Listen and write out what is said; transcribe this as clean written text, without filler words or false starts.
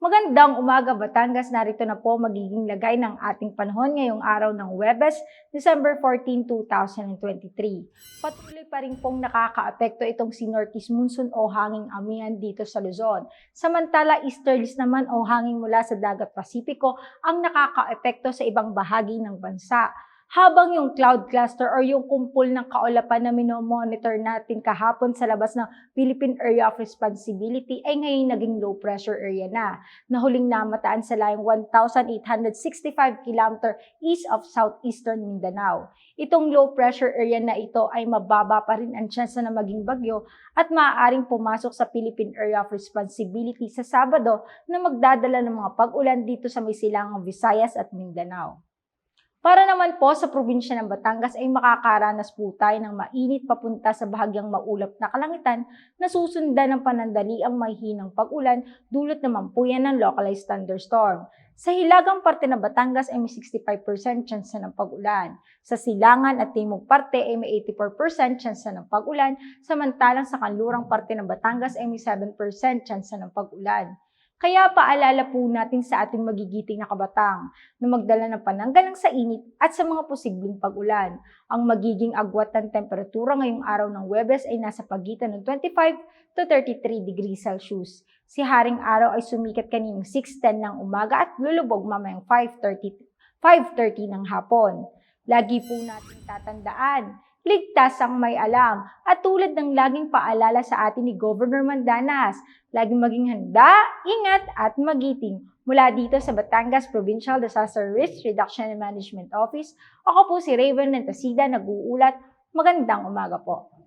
Magandang umaga, Batangas. Narito na po magiging lagay ng ating panahon ngayong araw ng Huwebes, December 14, 2023. Patuloy pa rin pong nakakaapekto itong si Northeast Monsoon o hanging amihan dito sa Luzon. Samantala, easterlies naman o hangin mula sa Dagat Pasipiko ang nakakaapekto sa ibang bahagi ng bansa. Habang yung cloud cluster or yung kumpol ng kaulapan na minomonitor natin kahapon sa labas ng Philippine Area of Responsibility ay ngayon naging low pressure area na huling namataan sa layong 1,865 km east of southeastern Mindanao. Itong low pressure area na ito ay mababa pa rin ang tsansa na maging bagyo at maaaring pumasok sa Philippine Area of Responsibility sa Sabado na magdadala ng mga pag-ulan dito sa may silangang Visayas at Mindanao. Para naman po sa probinsya ng Batangas ay makakaranas po tayo ng mainit papunta sa bahagyang maulap na kalangitan na susundan ng panandaliang mahihinang pag-ulan dulot naman po yan ng localized thunderstorm. Sa hilagang parte ng Batangas ay may 65% tsansa ng pag-ulan. Sa silangan at timog parte ay may 84% tsansa ng pag-ulan, samantalang sa kanlurang parte ng Batangas ay may 7% tsansa ng pag-ulan. Kaya paalala po natin sa ating magigiting na kabatang na magdala ng pananggalang sa init at sa mga posibleng pag-ulan. Ang magiging agwat ng temperatura ngayong araw ng Huwebes ay nasa pagitan ng 25 to 33 degrees Celsius. Si Haring Araw ay sumikat kaninang 6:10 ng umaga at lulubog mamayang 5:30 ng hapon. Lagi po natin tatandaan, ligtas ang may alam. At tulad ng laging paalala sa atin ni Governor Mandanas, laging maging handa, ingat at magiting. Mula dito sa Batangas Provincial Disaster Risk Reduction and Management Office, ako po si Raven Nantasida, nag-uulat. Magandang umaga po.